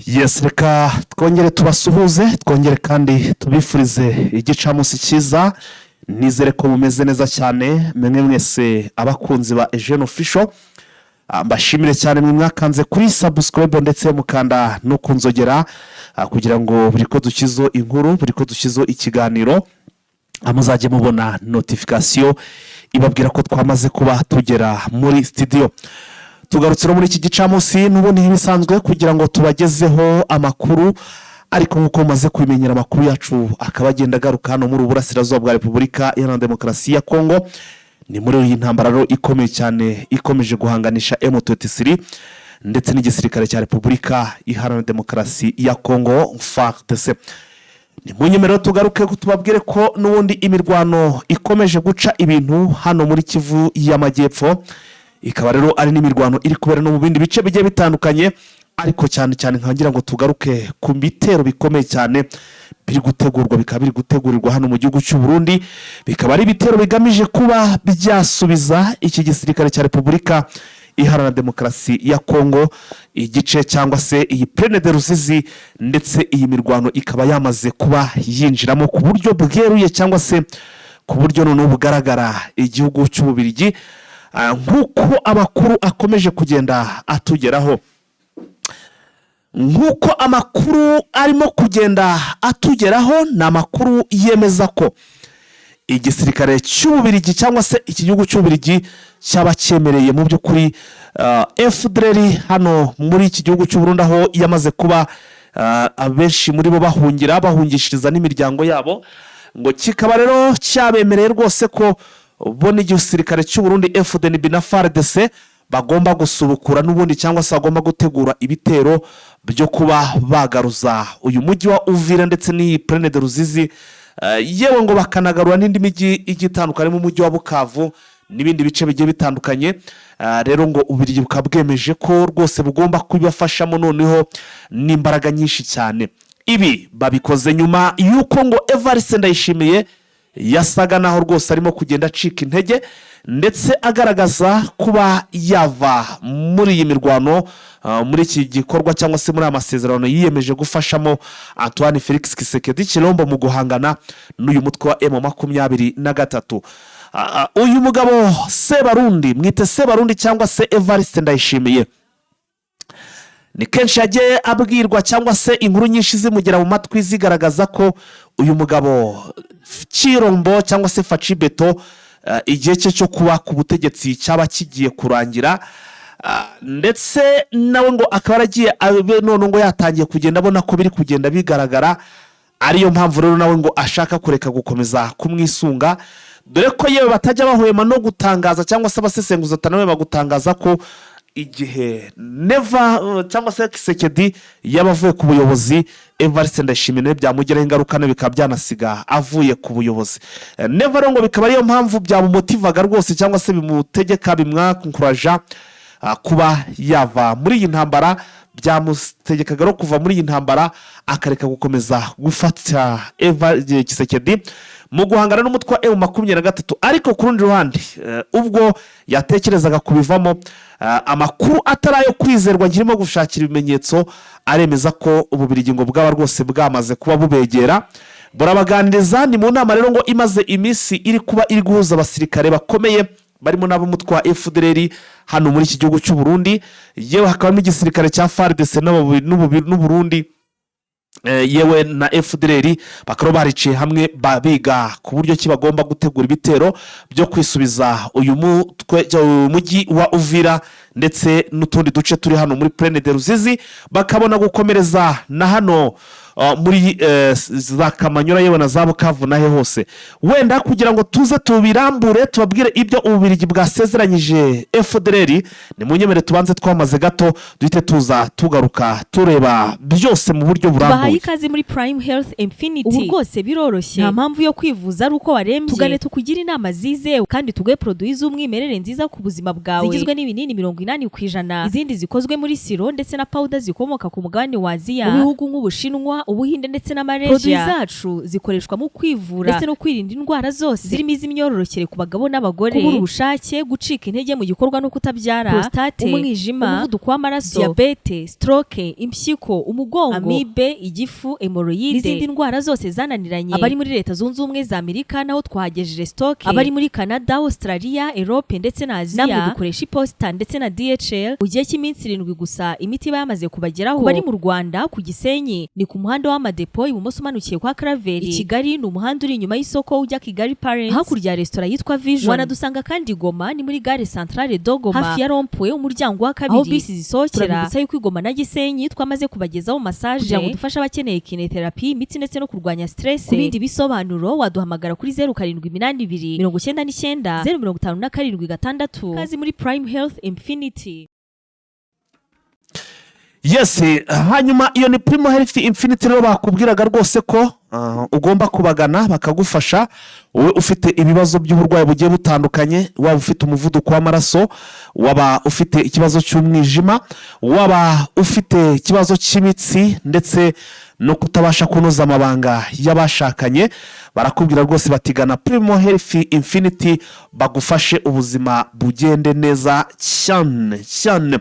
Yes, reka twongere tubasuhuze, twongere kandi tubifurize igicamunsi cyiza. Nizere ko mumeze neza cyane mwe mwese abakunzi ba Eugene Official. Mbashimire cyane mwe mwakanze kuri subscribe ndetse mukanda no kunzogera kugira ngo buri ko dukizo inkuru, buri ko dukizo ikiganiro amuzajye mubona notification ibabwira ko twamaze kuba tugera muri studio. Tugarutsira muri iki gicamunsi n'ubundi bisanzwe kugira ngo tubagezeho amakuru, ariko nkuko maze kwimenyera amakuru yacu akabagenda garuka no muri Burasirazuba bwa Repubulika Iharanira Demokarasi ya Kongo. Ni muri iyi ntambara ikomeye cyane ikomeje guhanganisha M23 ndetse n'igisirikare cya Repubulika Iharanira Demokarasi ya Kongo FARDC. Ni mu nyemero tugaruke kutubabwire ko n'ubundi imirwano ikomeje guca ibintu hano muri Kivu y'Amajyepfo. Ikaba rero ari n'imirwano iri kubera no mu bindi bice bigiye bitandukanye, ariko cyane cyane nkangira ngo tugaruke ku bitero bikomeye cyane biri gutegurwa, bikaba biri gutegurirwa hano mu gihugu cy'u Burundi. Bikaba ari bitero bigamije kuba byasubiza iki gisirikare cya Repubulika Iharanira Demokarasi ya Kongo igice cyangwa se iyi Plaine de Ruzizi, ndetse iyi mirwano ikaba yamaze kuba yinjiramo ku buryo bweruye cyangwa se ku buryo noneho bugaragara igihugu cy'u Bubiligi. Nk'uko amakuru akomeje kugenda atugeraho, nk'uko amakuru arimo kugenda atugeraho, ni amakuru yemeza ko igisirikare cy'Ububiligi cyangwa se iki gihugu cy'Ububiligi cyaba cyemereye mu by'ukuri FDLR hano muri iki gihugu cy'u Burundi, aho yamaze kuba abenshi muri bo bahungishiriza n'imiryango yabo, ngo kikaba rero cyabemereye rwose ko ubona igisirikare cy'u Burundi FDNB na FARDC bagomba gusubukura n'ubundi cyangwa se bagomba gutegura ibitero byo kuba bagaruza uyu mujyi wa Uvira ndetse n'iyi Plaine de Ruzizi, yewe ngo bakanagarura n'indi mijyi igitandukanye mu mujyi wa Bukavu n'ibindi bice bigiye bitandukanye. Rero ngo Ububiligi bukaba bwemeje ko rwose bugomba kubibafashamo noneho n'imbaraga nyinshi cyane. Ibi babikoze nyuma y'uko ngo Evariste Ndayishimiye yasaga naho rwose arimo kugenda acika intege ndetse agaragaza kuba yava muri iyi mirwano, muri iki gikorwa cyangwa se muri amasezerano yiyemeje gufashamo Antoine Felix Tshisekedi Tshilombo mu guhangana n'uyu mutwe wa M23. Uyu mugabo Sebarundi, mwite Sebarundi cyangwa se Evariste Ndayishimiye, ni kenshi yagiye abwirwa cyangwa se inkuru nyinshi zimugera mu matwi zigaragaza ko uyu mugabo Tshilombo cyangwa se Faci Beto igihe cye cyo kuba ku butegetsi cyaba kigiye kurangira, ndetse nawe ngo akaba aragiye none ngo yatangiye kugenda abona ko biri kugenda bigaragara. Ariyo mpamvu rero nawe ngo ashaka kureka gukomeza kumwisunga, dore ko yewe batajya bahwema no gutangaza cyangwa se abasesenguzi batanawe bagutangaza ko igihe Neva cyangwa se Tshisekedi yabavuye ku buyobozi, Evariste Ndayishimiye byamugiraho ingaruka bikaba byanasiga avuye ku buyobozi. Neva rero ngo bikaba ariyo mpamvu byamumotivaga rwose cyangwa se bimutegeka bimwankuraja kuba yava muri iyi ntambara, byamutegekaga no kuva muri iyi ntambara akareka gukomeza gufata Tshisekedi mu guhangana n'umutwe wa M23. Ariko ku rundi ruhande ubwo yatekerezaga kubivamo, amakuru atarayo kwizerwa ngirimo gushakira ibimenyetso aremeza ko Ububiligi ngo bwaba rwose bwamaze kuba bubegera burabaganiriza. Ni mu nama rero ngo imaze iminsi iri kuba iri guhuza abasirikare bakomeye barimo n'ab'umutwe wa FDLR hano muri iki gihugu cy'u Burundi, yewe hakaba n'igisirikare cya FARDC n'Uburundi yewe na FDLR bakaba bariciye hamwe biga ku buryo ki bagomba gutegura ibitero byo kwisubiza uyu mujyi wa Uvira ndetse n'utundi duce turi hano muri Plaine de Ruzizi, bakabona gukomereza na hano muri za Kamanyura yewe na za Bukavu nahe hose. Wenda kugira ngo tuze tubirambure tubabwire ibyo Ububiligi bwasezeranyije FDLR, ni mu nyemere tubanze twamaze gato duhite tuza tugaruka tureba byose mu buryo burambuye. Bahaye ikaze muri Prime Health Infinity. Ubu rwose biroroshye, nta mpamvu yo kwivuza ari uko warembye. Tugane tukugira inama zizewe kandi tuguhe produit z'umwimerere nziza ku buzima bwawe, zigizwe n'ibinini 80%, izindi zikozwe muri siro ndetse na powder zikomoka ku mugabane wa Aziya mu bihugu nk'Ubushinwa, Ubuhinde ndetse na Malaysia. Produits zacu zikoreshwa mu kwivura ndetse no kwirinda indwara zose zirimo iz'imyororokere ku bagabo n'abagore, kubura ubushake, gucika intege mu gikorwa no kutabyara, prostate, umwijima, umuvuduko w'amaraso, diabete, stroke, impyiko, umugongo, amibe, igifu, hemorrhoide n'izindi ndwara zose zananiranye. Abari muri Leta Zunze Ubumwe za Amerika naho twahagejeje stock, abari muri Canada, Australia, Europe ndetse na Asia. Namwe dukoresha iposita ndetse na DHL mu gihe cy'iminsi 7 gusa imiti iba yamaze kubageraho. Bari mu Rwanda ku Gisenyi ni ku muhanda w'amadepo ibumoso umanukiye kwa Claver. I Kigali ni umuhanda uri inyuma y'isoko ujya Kigali Parents, hakurya ya restaurant yitwa Vision. Wanadusanga kandi Goma ni muri gare centrale Dogoma hafi ya Rompoe umuryango wa kabiri, aho bisi zisohokera. Turabibutsa yuko Goma na Gisenyi twamaze kubagezaho massage kugira ngo dufashe abakeneye kinetherapy, imitsi ndetse no kurwanya stress. Ku bindi bisobanuro waduhamagara kuri 0782 99 057 kazi muri Prime Health Infinity. Yes, hanyuma iyo ni Prime Health Infinity rero bakubwiraga rwose ko ugomba kubagana bakagufasha wowe ufite ibibazo by'uburwayi bugiye butandukanye, waba ufite umuvuduko w'amaraso, waba ufite ikibazo cy'umwijima, waba ufite ikibazo cy'imitsi ndetse no kutabasha kunoza amabanga y'abashakanye. Barakubwira rwose batigana Prime Health Infinity bagufashe ubuzima bugende neza cyane.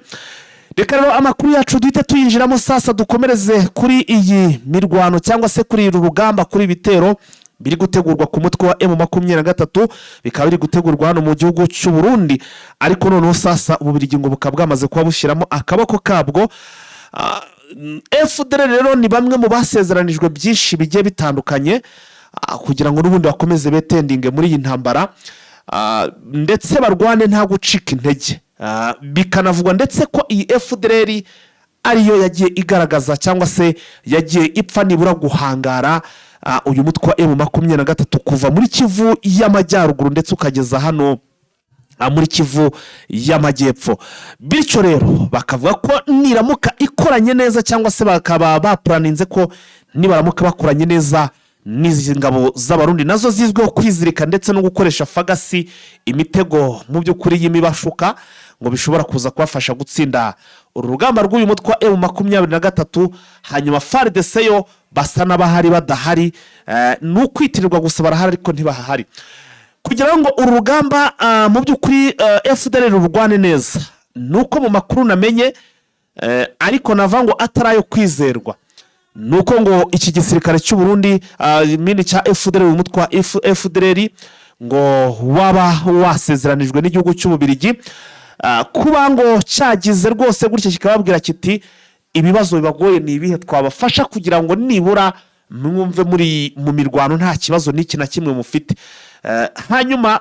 Reka rero amakuru yacu duhite tuyinjiramo sasa, dukomereze kuri iyi mirwano cyangwa se kuri uru rugamba, kuri bitero biri gutegurwa ku mutwe wa M23 bikaba biri gutegurwa hano mu gihugu cy'u Burundi, ariko noneho sasa Ububiligi ngo bukaba bwamaze kuba bushyiramo akaboko kabwo. FDL rero ni bamwe mu basezeranijwe byinshi bigiye bitandukanye kugira ngo n'ubundi bakomeze betendinge muri iyi ntambara ndetse barwane nta gucika intege. Bikanavugwa ndetse ko iyi FDL ariyo yagiye igaragaza cyangwa se yagiye ipfa nibura guhangara uyu mutwe wa M23 kuva muri Kivu y'Amajyaruguru ndetse ukageza hano muri Kivu y'Amajyepfo. Bityo rero bakavuga ko niramuka ikoranye neza cyangwa se bakaba baplaninze ko nibaramuka bakoranye neza n'izi ngabo z'Abarundi nazo zizweho kwizirika ndetse no gukoresha fagasi imitego mu by'ukuri y'imibashuka ngo bishobora kuza kubafasha gutsinda urugamba rw'uyu mutwe wa M23. Hanyuma FARDC yo basa n'abahari badahari, n'ukwitirirwa gusa barahari ariko ntibahari, kugira ngo uru rugamba mu by'ukuri FDL rurwane neza. Nuko mu makuru namenye ariko navango atarayo kwizerwa, nuko ngo iki gisirikare cy'u Burundi mini cya FDL umutwe wa FDL ngo waba wasezeranijwe n'igihugu cy'Ububiligi kuba ngo cyagize rwose gutya kikababwira kiti ibibazo bibagoye ni ibihe twabafasha kugira ngo nibura mwumve muri mu mirwano nta kibazo n'iki na kimwe mufite. Hanyuma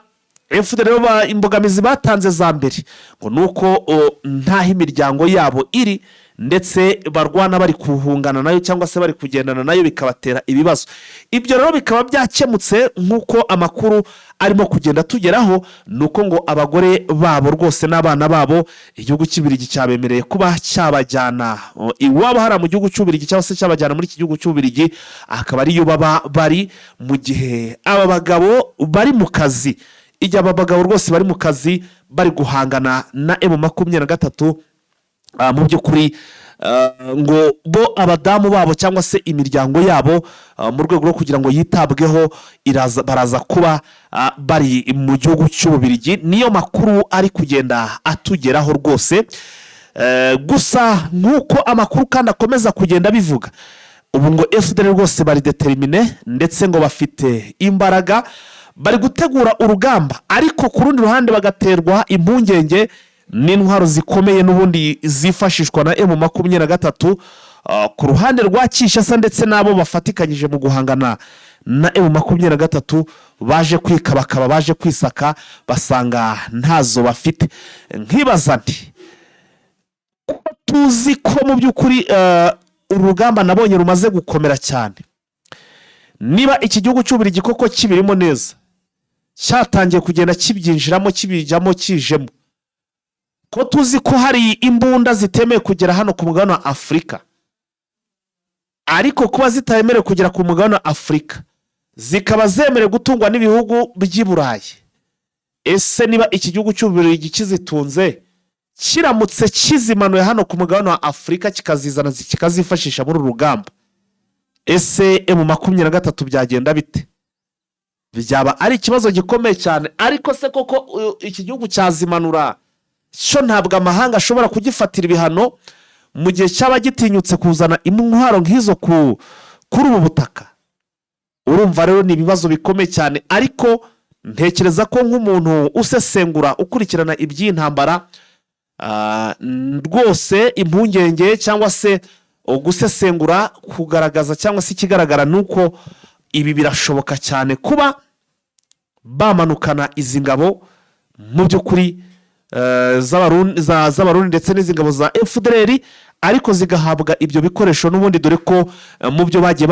FDL imbogamizi batanze za mbere ngo nuko ntaho imiryango yabo iri ndetse barwana bari kuhungana nayo cyangwa se bari kugendana nayo bikabatera ibibazo. Ibyo rero bikaba byakemutse nk'uko amakuru arimo kugenda tugeraho, nuko ngo abagore babo rwose n'abana babo igihugu cy'Ububiligi cyabemereye kuba cyabajyana iwabo hara mu gihugu cy'Ububiligi cyangwa se cyabajyana muri iki gihugu cy'Ububiligi, akaba ariyo baba bari mu gihe aba bagabo bari mu kazi. Igihe aba bagabo rwose bari mu kazi bari guhangana na M23 mu by'ukuri ngo bo abadamu babo cyangwa se imiryango yabo mu rwego rwo kugira ngo yitabweho baraza kuba bari mu gihugu cy'Ububiligi. Niyo makuru ari kugenda atugeraho rwose. Gusa nk'uko amakuru kandi akomeza kugenda bivuga, ubu ngo FDL rwose bari determine ndetse ngo bafite imbaraga, bari gutegura urugamba, ariko ku rundi ruhande bagaterwa impungenge n'intwaro zikomeye n'ubundi zifashishwa na M23 ku ruhande rwa Kinshasa ndetse nabo bafatikanyije mu guhangana na M23 baje kwikabakaba, baje kwisaka basanga ntazo bafite. Nkibaza nti tuzi ko mu by'ukuri urugamba nabonye rumaze gukomera cyane, niba iki gihugu cy'Ububiligi koko kibirimo neza cyatangiye kugenda kibyinjiramo kibijyamo kijemo, ko tuzi ko hari imbunda zitemeye kugera hano ku mugabane wa Afurika, ariko kuba zitayemerewe kugera ku mugabane wa Afurika zikaba zemerewe gutungwa n'ibihugu by'i Burayi, ese niba iki gihugu cy'Ububiligi kizitunze kiramutse kizimanuye hano ku mugabane wa Afurika kikazizana kikazifashisha muri urugamba, ese M23 byagenda bite? Byaba ari ikibazo gikomeye cyane, ariko se koko iki gihugu cyazimanura cyo ntabwo amahanga ashobora kugifatira ibihano mu gihe cyaba gitinyutse kuzana intwaro nk'izo kuri ubu butaka? Urumva rero ni ibibazo bikomeye cyane, ariko ntekereza ko nk'umuntu usesengura ukurikirana iby'intambara rwose impungenge cyangwa se gusesengura kugaragaza cyangwa se ikigaragara nuko ibi birashoboka cyane kuba bamanukana izi ngabo mu by'ukuri z'abarundi ndetse n'izi ngabo za FDLR, ariko zigahabwa ibyo bikoresho n'ubundi, dore ko mu byo bagiye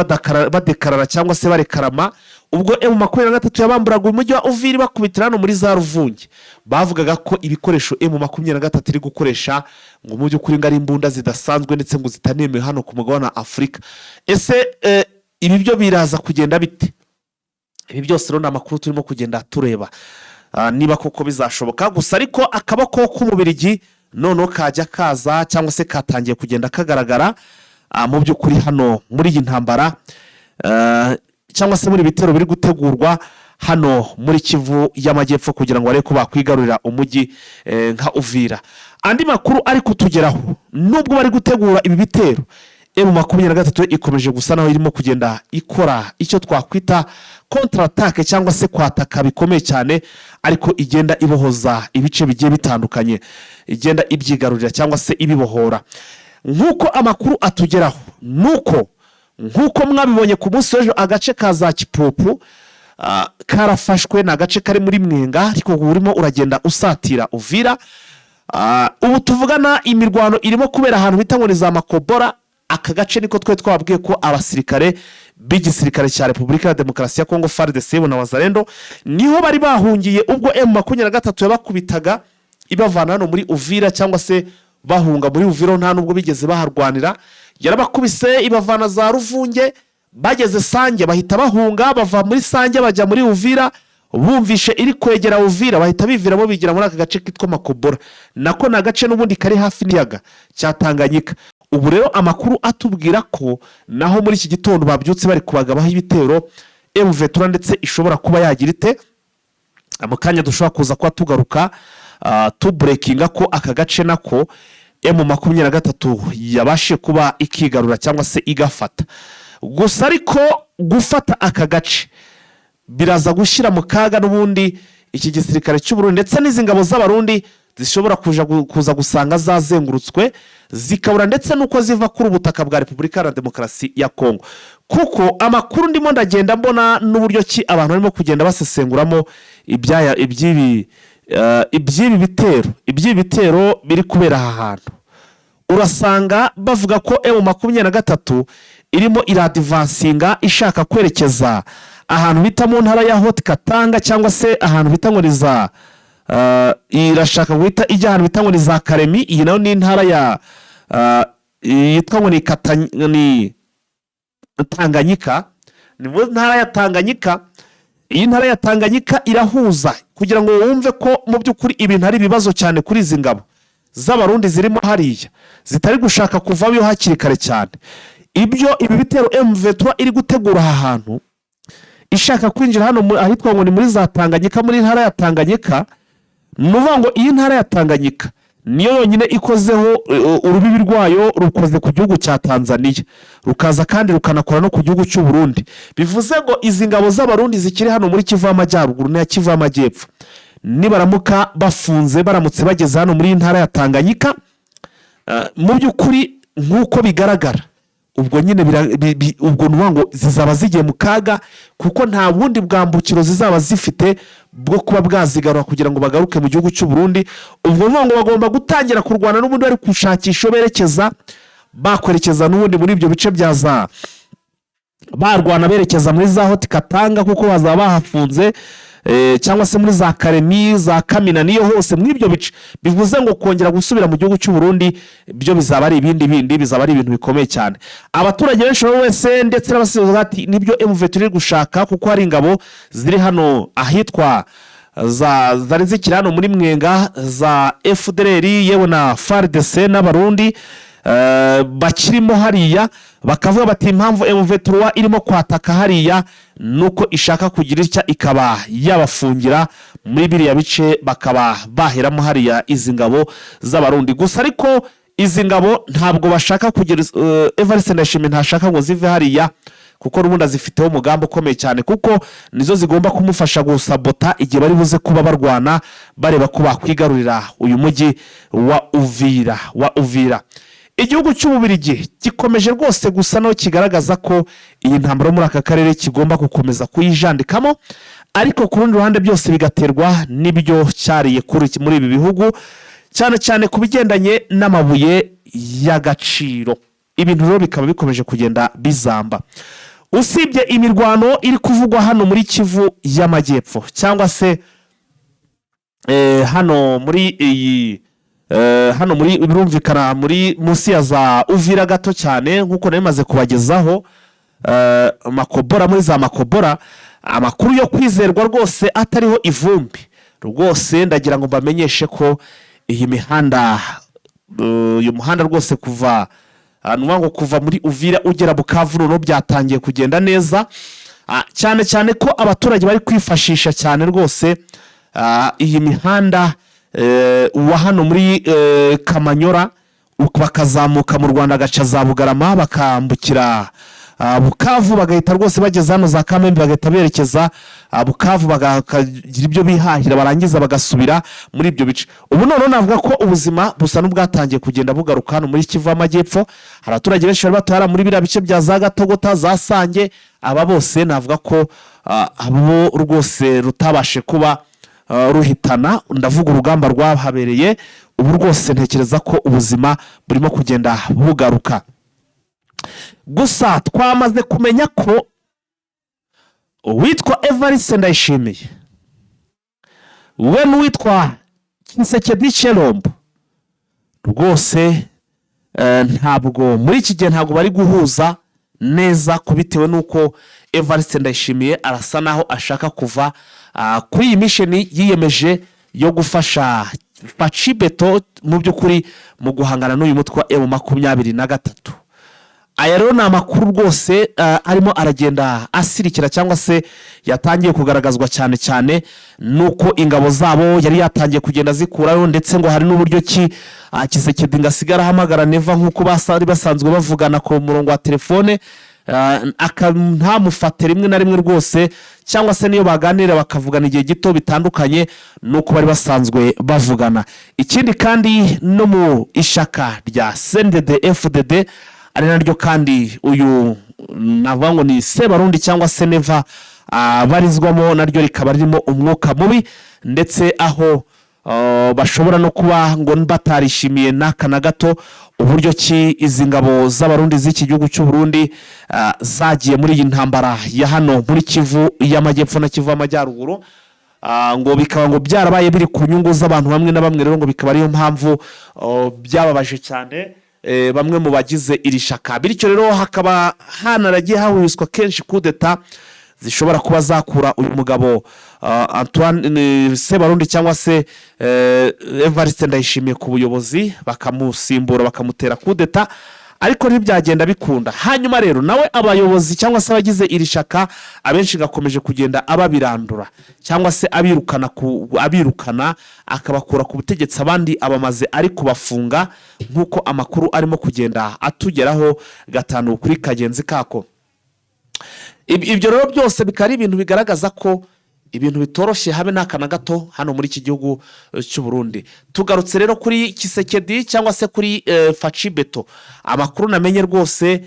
badekarara cyangwa se barekarama ubwo M23 yabamburaga umujyi wa Uvira bakubitira hano muri za Ruvungi, bavugaga ko ibikoresho M23 iri gukoresha ngo mu by'ukuri ngo ari imbunda zidasanzwe ndetse ngo zitanemewe hano ku mugabane wa Afurika. Ese ibi byo biraza kugenda bite? Ibi byose rero ni amakuru turimo kugenda tureba niba koko bizashoboka. Gusa ariko akaboko k'Umubirigi noneho kajya kaza cyangwa se katangiye kugenda kagaragara mu by'ukuri hano muri iyi ntambara cyangwa se muri bitero biri gutegurwa hano muri Kivu y'Amajyepfo kugira ngo barebe ko bakwigarurira umujyi nka Uvira. Andi makuru ari kutugeraho, nubwo bari gutegura ibi bitero, M23 ikomeje gusa naho irimo kugenda ikora icyo twakwita contre-attaque cyangwa se kwataka bikomeye cyane, ariko igenda ibohoza ibice bigiye bitandukanye, igenda ibyigarurira cyangwa se ibibohora. Nk'uko amakuru atugeraho nk'uko mwabibonye ku munsi w'ejo, agace ka za Kipupu karafashwe, na agace kari muri Mwenga ariko urimo uragenda usatira Uvira. Ubu tuvugana imirwano irimo kubera ahantu bita ngo ni za Makobora. Aka gace niko twe twabwiye ko abasirikare b'igisirikare cya Repubulika ya Demokarasi ya Kongo FARDC na Wazalendo niho bari bahungiye ubwo M23 yabakubitaga ibavana hano muri Uvira, cyangwa se bahunga muri Uvira nta nubwo bigeze baharwanira. Yarabakubise ibavana za Ruvunge, bageze Sange bahita bahunga, bava muri Sange bajya muri Uvira. Bumvishe iri kwegera Uvira bahita bivira bo bigira muri aka gace kitwa Makobora, nako na gace n'ubundi kari hafi n'iyaga cya Tanganyika. Ubu rero amakuru atubwira ko naho muri iki gitondo babyutse bari kubagabaho ibitero M23 ndetse ishobora kuba yagira ite. Mu kanya dushobora kuza kwa tugaruka tu breakinga ko aka gace nako M23 yabashe kuba ikigarura cyangwa se igafata. Gusa ariko gufata aka gace biraza gushyira mu kaga n'ubundi iki gisirikare cy'u Burundi ndetse n'izi ngabo z'abarundi zishobora kuza gusanga zazengurutswe zikabura ndetse nuko ziva kuri ubutaka bwa Repubulika ya Demokarasi ya Kongo. Kuko amakuru ndimo ndagenda mbona n'uburyo ki abantu barimo kugenda basesenguramo iby'ibi bitero biri kubera aha hantu, urasanga bavuga ko M23 irimo iradivansinga ishaka kwerekeza ahantu bita mu ntara ya Hot Katanga cyangwa se ahantu bita ngo niza irashaka guhita ijya ahantu bita ngo ni za Karemi. Iyi nayo ni intara ya yitwa ngo ni Tanganyika, ni mu ntara ya Tanganyika. Iyi ntara ya Tanganyika irahuza kugira ngo wumve ko mu by'ukuri ibintu ari ibibazo cyane kuri izi ngabo z'abarundi zirimo hariya zitari gushaka kuvayo hakiri kare cyane. Ibi bitero M23 iri gutegura aha hantu ishaka kwinjira hano ahitwa ngo ni muri za Tanganyika, muri ntara ya Tanganyika. Nuvuga ngo iyi ntara ya Tanganyika niyo yonyine ikozeho urubibi rwayo rukoze ku gihugu cya Tanzania, rukaza kandi rukanakora no ku gihugu cy'u Burundi. Bivuze ngo izi ngabo z'abarundi zikiri hano muri Kivu y'Amajyaruguru na Kivu y'Amajyepfo nibaramuka bafunze baramutse bageze hano muri ntara ya Tanganyika, mu by'ukuri nk'uko bigaragara ubwo nyine ubwo nubango zizaba zigiye mu kaga, kuko nta bundi bwambukiro zizaba zifite bwo kuba bwazigarura kugira ngo bagaruke mu gihugu cy'u Burundi. Ubwo nubango bagomba gutangira kurwana n'ubundi bari kushakisha berekeza bakwerekeza n'ubundi muri ibyo bice byaza barwana berekeza muri za Hot Katanga, kuko bazaba bahafunze cyangwa se muri za Karemi za Kamina niyo hose muri ibyo bice. Bivuze ngo kongera gusubira mu gihugu cy'u Burundi byo bizaba ari ibindi bizaba ari ibintu bikomeye cyane. Abaturage benshi wese ndetse n'abasize bati nibyo M23 iri gushaka, kuko hari ingabo ziri hano ahitwa zari zikiri hano muri Mwenga za FDLR yewe na FARDC n'abarundi bakirimo hariya bakavuga bati impamvu M23 irimo kwataka hariya nuko ishaka kugira icya ikaba yabafungira muri biriya bice bakaba baheramo hariya izi ngabo z'abarundi gusa ariko izi ngabo ntabwo bashaka kugira Evariste Ndayishimiye ntashaka ngo zive hariya kuko n'ubundi azifiteho umugambi ukomeye cyane kuko nizo zigomba kumufasha gusabota igihe bari buze kuba barwana bareba ko bakwigarurira uyu mujyi wa Uvira igihugu cy'Ububiligi gikomeje rwose gusa no kigaragaza ko iyi ntambara muri aka karere kigomba gukomeza kuyijandikamo ariko ku rundi ruhande byose bigaterwa n'ibyo cyariye muri ibi bihugu cyane cyane ku bigendanye n'amabuye y'agaciro ibintu rero bikaba bikomeje kugenda bizamba usibye imirwano iri kuvugwa hano muri Kivu y'Amajyepfo cyangwa se hano muri birumvikana muri munsi ya za Uvira gato cyane nkuko namaze kubagezaho makobora muri za makobora amakuru yo kwizerwa rwose atariho ivumbi rwose ndagira ngo mbamenyeshe ko iyi mihanda uyu muhanda rwose kuva muri Uvira ugera Bukavu no byatangiye kugenda neza cyane cyane ko abaturage bari kwifashisha cyane rwose iyi mihanda wa hano muri Kamanyora bakazamuka mu Rwanda gaca za Bugarama bakambukira Bukavu bagahita rwose bageza hano za Kamembe bagahita berekeza Bukavu bakagira ibyo bihahira barangiza bagasubira muri ibyo bice ubu none navuga ko ubuzima busa n'ubwatangiye kugenda bugaruka hano muri Kivu y'Amajyepfo hari abaturage benshi bari batwara muri biriya bice bya za Gatogota za Sange aba bose navuga ko abo rwose rutabashe kuba ruhitana ndavuga urugamba rwahabereye ubu rwose ntekereza ko ubuzima burimo kugenda bugaruka gusa twamaze kumenya ko uwitwa Evariste Ndayishimiye we n'uwitwa Tshisekedi Tshilombo rwose ntabwo muri iki gihe ntabwo bari guhuza neza kubitewe nuko Evariste Ndayishimiye arasa naho ashaka kuva kuri iyi mission yiyemeje yo gufasha Facibeto mu by'ukuri mu guhangana n'uyu mutwe wa M23 aya rero ni amakuru rwose arimo aragenda asirikira cyangwa se yatangiye kugaragazwa cyane cyane nuko ingabo zabo yari yatangiye kugenda zikurayo ndetse ngo hari n'uburyo ki Tshisekedi ngasigara hamagara Neva nkuko basari basanzwe bavugana ku murongo wa telefone ntamufate rimwe na rimwe rwose cyangwa se niyo baganira bakavugana igihe gito bitandukanye nuko bari basanzwe bavugana ikindi kandi no mu ishaka rya CNDD-FDD ari naryo kandi uyu navuga ngo ni Sebarundi cyangwa se Neva barizwamo naryo rikaba ririmo umwuka mubi ndetse aho bashobora no kuba ngo batarishimiye n'aka na gato uburyo ki izi ngabo z'abarundi z'iki gihugu cy'u Burundi zagiye muri iyi ntambara ya hano muri Kivu y'Amajyepfo na Kivu y'Amajyaruguru ngo bikaba ngo byarabaye biri ku nyungu z'abantu bamwe na bamwe rero ngo bikaba ariyo mpamvu byababaje cyane bamwe mu bagize iri shaka bityo rero hakaba hanaragiye hahurizwa kenshi kudeta zishobora kuba zakura uyu mugabo Antoine Sebarundi cyangwa se Evariste Ndayishimiye ku buyobozi bakamusimbura bakamutera kudeta ariko ntibyagenda bikunda hanyuma rero nawe abayobozi cyangwa se abagize iri shaka abenshi gakomeje kugenda ababirandura cyangwa se abirukana akabakura ku butegetsi abandi abamaze ari kubafunga nkuko amakuru arimo kugenda atugeraho gatanu kuri kagenzi kako ibyo rero byose bikari ibintu bigaragaza ko ibintu bitoroshye habe n'aka na gato hano muri iki gihugu cy'u Burundi tugarutse rero kuri Tshisekedi cyangwa se kuri Facibeto amakuru namenye rwose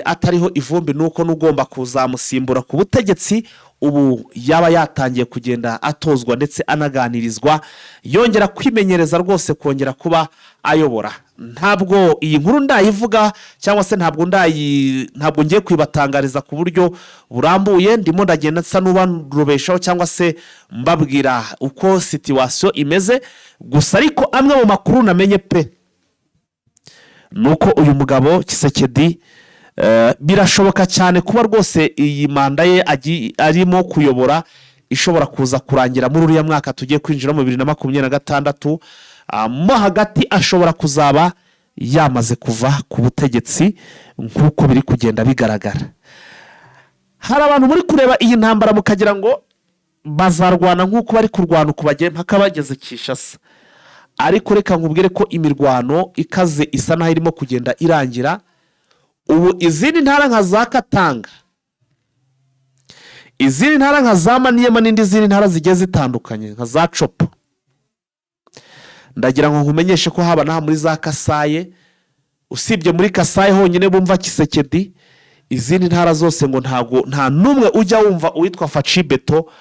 atariho ivumbi nuko n'ugomba kuzamusimbura ku butegetsi ubu yaba yatangiye kugenda atozwa ndetse anaganirizwa yongera kwimenyereza rwose kongera kuba ayobora ntabwo iyi nkuru ndayivuga cyangwa se ntabwo ngiye kwibatangariza ku buryo burambuye ndimo ndagenda nsa n'ubarubeshaho cyangwa se mbabwira uko situation imeze gusa ariko amwe mu makuru namenye pe nuko uyu mugabo Tshisekedi birashoboka cyane kuba rwose iyi manda ye arimo kuyobora ishobora kuza kurangira muri uriya mwaka tugiye kwinjira mu 2026 mo hagati ashobora kuzaba yamaze kuva ku butegetsi nk'uko biri kugenda bigaragara. Hari abantu muri kureba iyi ntambara mukagira ngo bazarwana nk'uko bari kurwana uko bagiye mpaka bageze Kinshasa, ariko reka nkubwire ko imirwano ikaze isa naho irimo kugenda irangira. Ubu izindi ntara nka za Katanga, izindi ntara nka za Maniema n'indi zindi ntara zigiye zitandukanye nka za Chopo, ndagira ngo nkumenyeshe ko haba naha muri za Kasaye, usibye muri Kasaye honyine bumva Kisekedi, izindi ntara zose ngo nta numwe ujya wumva uwitwa Faci Beto,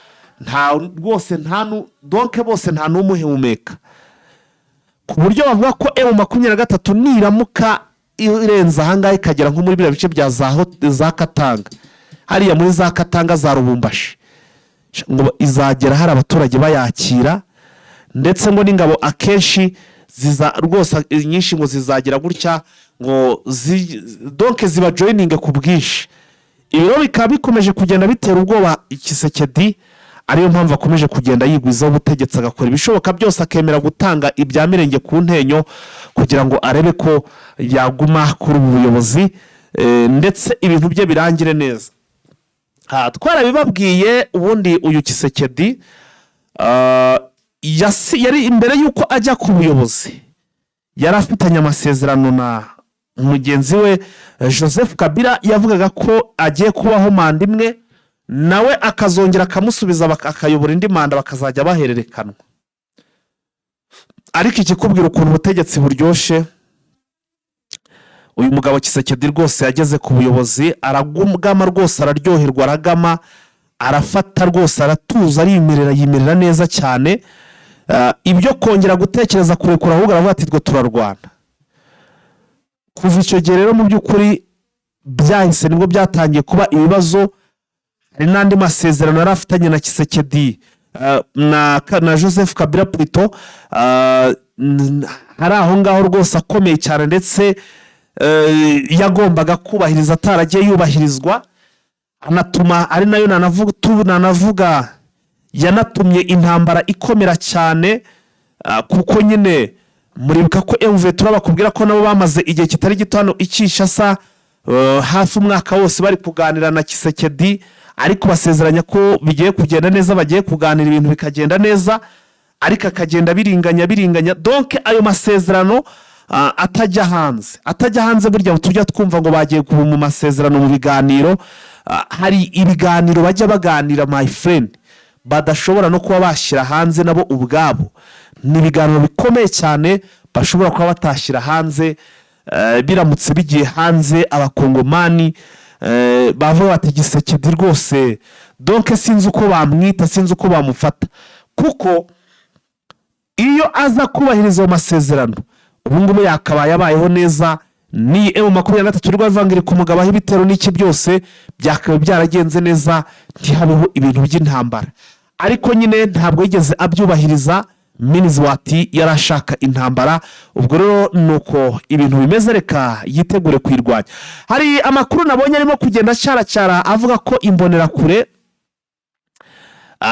nta rwose donke bose nta n'umuhumeka, ku buryo bavuga ko M23 niramuka irenza ahangaha ikagera nko muri biriya bice bya za Katanga, hariya muri za Katanga za Rubumbashi, ngo izagera hari abaturage bayakira, ndetse ngo n'ingabo akenshi rwose nyinshi ngo zizagira gutya ngo donke ziba joining ku bwinshi. Ibiro bikaba bikomeje kugenda bitera ubwoba Kisekedi, ariyo mpamvu akomeje kugenda yigwizaho ubutegetsi, agakora ibishoboka byose akemera gutanga ibya mirenge ku ntenyo kugira ngo arebe ko yaguma kuri ubu buyobozi, ndetse ibintu bye birangire neza. Twarabibabwiye ubundi uyu Kisekedi yari imbere y'uko ajya ku buyobozi yari afitanye amasezerano na mugenzi we Joseph Kabila, yavugaga ko agiye kubaho manda imwe nawe akazongera akamusubiza akayobora indi manda bakazajya bahererekanwa. Ariko ikikubwira ukuntu ubutegetsi buryoshe, uyu mugabo Kisekedi rwose yageze ku buyobozi araguma rwose, araryoherwa, aragama, arafata rwose, aratuza, yimerera neza cyane. Ibyo kongera gutekereza kurekura ahubwo aravuga ati twe turarwana. Kuva icyo gihe rero mu by'ukuri byahise nibwo byatangiye kuba ibibazo. Hari n'andi masezerano yari afitanye na Kisekedi na Joseph Kabila Prito, hari aho ngaho rwose akomeye cyane, ndetse yagombaga kubahiriza ataragiye yubahirizwa, anatuma ari nayo nanavuga yanatumye intambara ikomera cyane, kuko nyine muribuka ko M23 bakubwira ko nabo bamaze igihe kitari gito hano Kinshasa hafi umwaka wose bari kuganira na Kisekedi, ariko basezeranya ko bigiye kugenda neza, bagiye kuganira ibintu bikagenda neza, ariko akagenda biringanya. Donc ayo masezerano atajya hanze burya tujya twumva ngo bagiye kuba mu masezerano mu biganiro, hari ibiganiro bajya baganira my friend badashobora no kuba bashyira hanze nabo ubwabo. Ni ibiganiro bikomeye cyane bashobora kuba batashyira hanze, biramutse bigiye hanze abakongomani bavuga bati Kisekedi rwose donc sinzi uko bamwita, sinzi uko bamufata, kuko iyo aza kubahiriza ayo masezerano ubu ngubu yakabaye abayeho neza. Ni M23 rwavangire ku mugabo aho ibitero n'iki byose byakabaye byaragenze neza, ntihabeho ibintu by'intambara. Ariko nyine ntabwo yigeze abyubahiriza, Minizwati yarashaka intambara. Ubwo rero nuko ibintu bimeze, reka yitegure kwirwanya. Hari amakuru nabonye arimo kugenda cyara avuga ko imbonerakure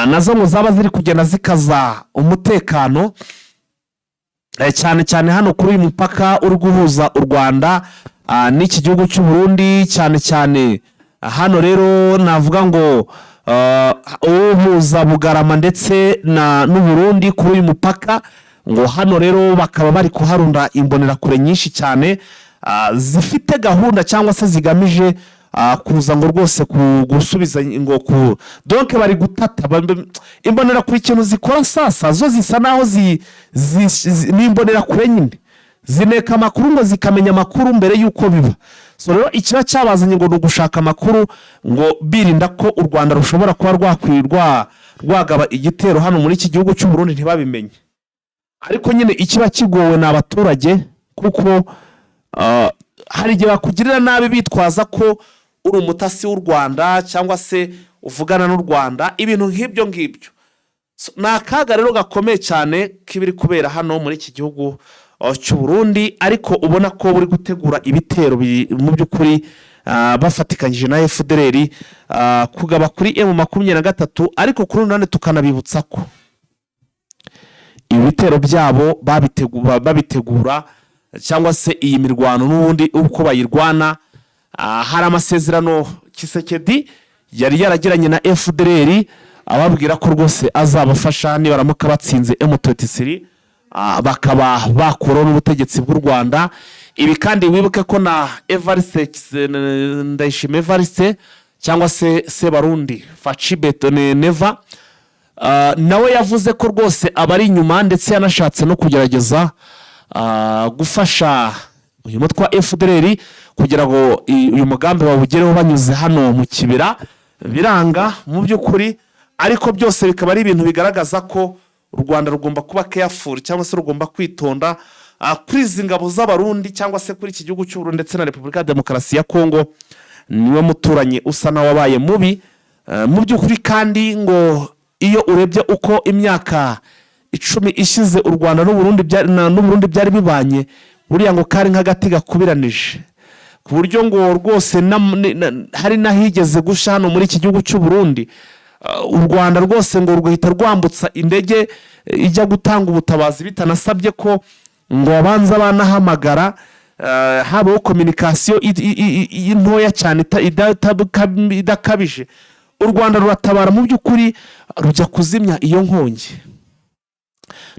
nazo ngo zaba ziri kugenda zikaza umutekano, cyane hano kuri uyu mupaka uri guhuza u Rwanda n'iki gihugu cy'u Burundi, cyane hano rero navuga ngo uhuza Bugarama ndetse n'u Burundi kuri uyu mupaka, ngo hano rero bakaba bari kuharunda imbonerakure nyinshi cyane zifite gahunda cyangwa se zigamije kuza ngo rwose gusubiza ngo donc bari gutata imbonerakure. Ikintu zikora sasa zo zisa naho n'imbonerakure nyine zineka amakuru ngo zikamenya amakuru mbere y'uko biba. So rero ikiba cyabazanye ngo gushaka amakuru ngo birinda ko u Rwanda rushobora kuba rwagaba igitero hano muri iki gihugu cy'u Burundi ntibabimenye. Ariko nyine ikiba kigowe n'abaturage, kuko hari igihe bakugirira nabi bitwaza ko uri umutasi w'u Rwanda cyangwa se uvugana n'u Rwanda, ibintu nk'ibyo ngibyo. Ni akaga rero gakomeye cyane k'ibiri kubera hano muri iki gihugu cy'u Burundi, ariko ubona ko buri gutegura ibitero mu by'ukuri bafatikanyije na FDLR kugaba kuri M23. Ariko kuri none tukanabibutsa ko ibitero byabo babitegura cyangwa se iyi mirwano n'ubundi uko bayirwana. Hari amasezerano Tshisekedi yari yaragiranye na FDLR ababwira ko rwose azabafasha nibaramuka batsinze M23 bakaba bakuraho n'ubutegetsi bw'u Rwanda. Ibi kandi wibuke ko na Evariste Ndayishimiye Evariste cyangwa se Sebarundi Facibeto Neva nawe yavuze ko rwose abari inyuma ndetse yanashatse no kugerageza gufasha uyu mutwe wa FDLR kugira ngo uyu mugambi bawugereho banyuze hano mu kibira biranga mu by'ukuri. Ariko byose bikaba ari ibintu bigaragaza ko u Rwanda rugomba kuba careful cyangwa se rugomba kwitonda kuri izi ngabo z'abarundi cyangwa se kuri iki gihugu cy'u Burundi ndetse na Repubulika ya Demokarasi ya Kongo. Niwe muturanye usa na wabaye mubi mu by'ukuri. Kandi ngo iyo urebye uko imyaka 10 ishize u Rwanda n'Uburundi byari bibanye, buriya ngo kari nk'agati gakubiranije ku buryo ngo rwose hari nahigeze gusha hano muri iki gihugu cy'u Burundi. U Rwanda rwose ngo rugahita rwambutsa indege ijya gutanga ubutabazi bitanasabye ko ngo abanza banahamagara, habaho communication intoya cyane idakabije. U Rwanda ruratabara mu by'ukuri rujya kuzimya iyo nkongi.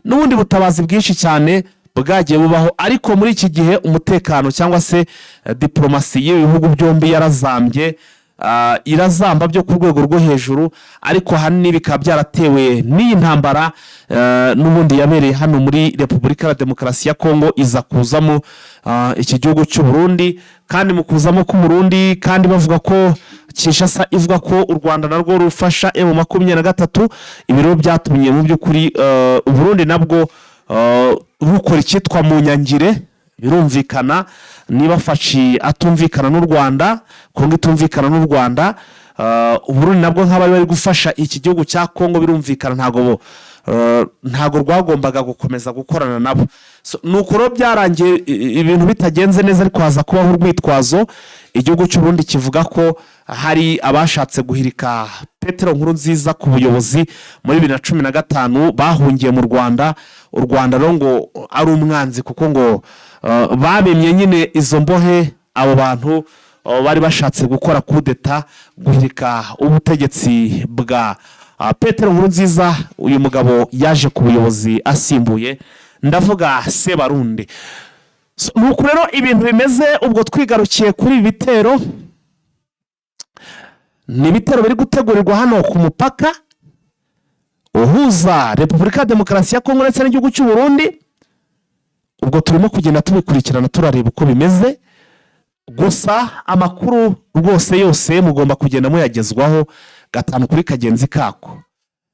N'ubundi butabazi bwinshi cyane bwagiye bubaho, ariko muri iki gihe umutekano cyangwa se diplomasi y'ibihugu byombi yarazambye, irazamba byo ku rwego rwo hejuru. Ariko ahanini bikaba byaratewe n'iyi ntambara n'ubundi yabereye hano muri Repubulika ya Demokarasi ya Kongo iza kuzamo iki gihugu cy'u Burundi. Kandi mu kuzamo ku Burundi kandi bavuga ko Kinshasa ivuga ko u Rwanda narwo rufasha M23. Ibiro byatumye mu by'ukuri u Burundi nabwo rukora icyitwa mu nyangire. Birumvikana niba fashi atumvikana n'u Rwanda, Kongo itumvikana n'u Rwanda, u Burundi nabwo nk'abari bari gufasha iki gihugu cya Kongo birumvikana ntago rwagombaga gukomeza gukorana nabo. Nuko rero byarangiye ibintu bitagenze neza, ariko haza kubaho urwitwazo. Igihugu cy'u Burundi kivuga ko hari abashatse guhirika Petero Nkurunziza ku buyobozi muri 2015 bahungiye mu Rwanda. U Rwanda rero ngo ari umwanzi kuko ngo babemye nyine izo mbohe abo bantu bari bashatse gukora kudeta guhirika ubutegetsi bwa Petero Nkurunziza. Uyu mugabo yaje ku buyobozi asimbuye, ndavuga Sebarundi. Nuko rero ibintu bimeze ubwo twigarukiye kuri ibitero. Ni ibitero biri gutegurirwa hano ku mupaka uhuza Repubulika ya Demokarasi ya Kongo ndetse n'igihugu cy'u Burundi. Ubwo turimo kugenda tubikurikirana turareba uko bimeze. Gusa amakuru rwose yose mugomba kugenda muyagezwaho gatanu kuri kagenzi kako.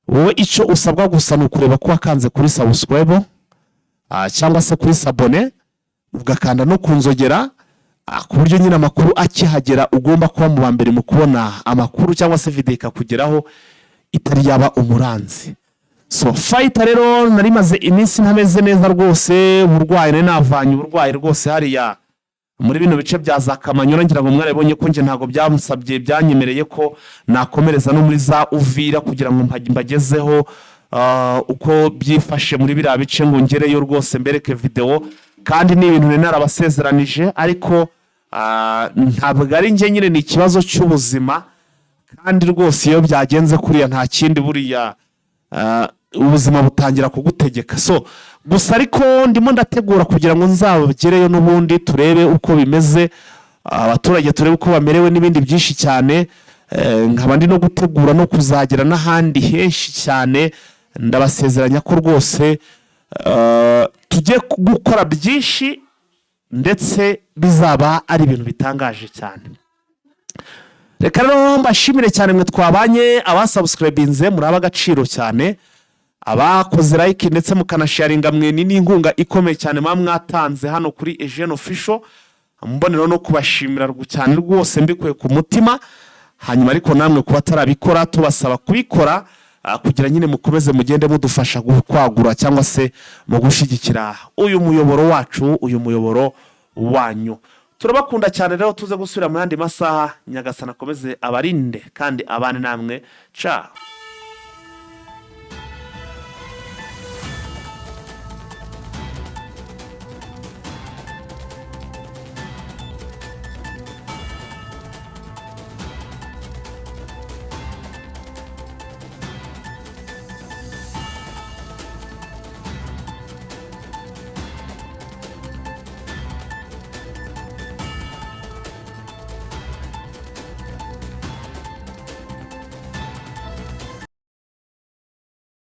Wowe icyo usabwa gusa ni ukureba ko wakanze kuri subscribe cyangwa se kuri sabone, ugakanda no kunzogera ku buryo nyine amakuru akihagera ugomba kuba mu bambere mu kubona amakuru cyangwa se video ikakugeraho itari yaba umuranzi. Fighter rero nari maze iminsi ntameze neza rwose, uburwayi navanye uburwayi rwose hariya muri bino bice bya za Kamanyola. Ngira ngo mwarebonye ko nje ntago byamusabye byanyemereye ko nakomereza no muri za Uvira kugira ngo mbagezeho uko byifashe muri biriya bice ngo ngereyo rwose mbereke video. Kandi ni ibintu narabasezeranije, ariko ntabwo ari nge nyine, ni ikibazo cy'ubuzima. Kandi rwose iyo byagenze kuriya nta kindi, buriya ubuzima butangira kugutegeka. Gusa ariko ndimo ndategura kugira ngo nzabagereyo n'ubundi turebe uko bimeze, abaturage turebe uko bamerewe n'ibindi byinshi cyane. Nkaba ndi no gutegura no kuzagera n'ahandi henshi cyane. Ndabasezeranya ko rwose tujye gukora byinshi ndetse bizaba ari ibintu bitangaje cyane. Reka rero mbashimire cyane mwe twabanye, abasubscribinze muri abagaciro cyane, abakoze like ndetse mukanasharinga mwe n'inkunga ikomeye cyane mwatanze hano kuri Eugene Official. Mbonero no kubashimira cyane rwose mbikuye ku mutima. Hanyuma ariko namwe kuba tarabikora tubasaba kubikora kugira nyine mukomeze mugende mudufasha kwagura cyangwa se mu gushigikira uyu muyoboro wacu, uyu muyoboro wanyu. Turabakunda cyane rero, tuze gusubira mu yandi masaha. Nyagasana akomeze abarinde kandi abane namwe. Ciao.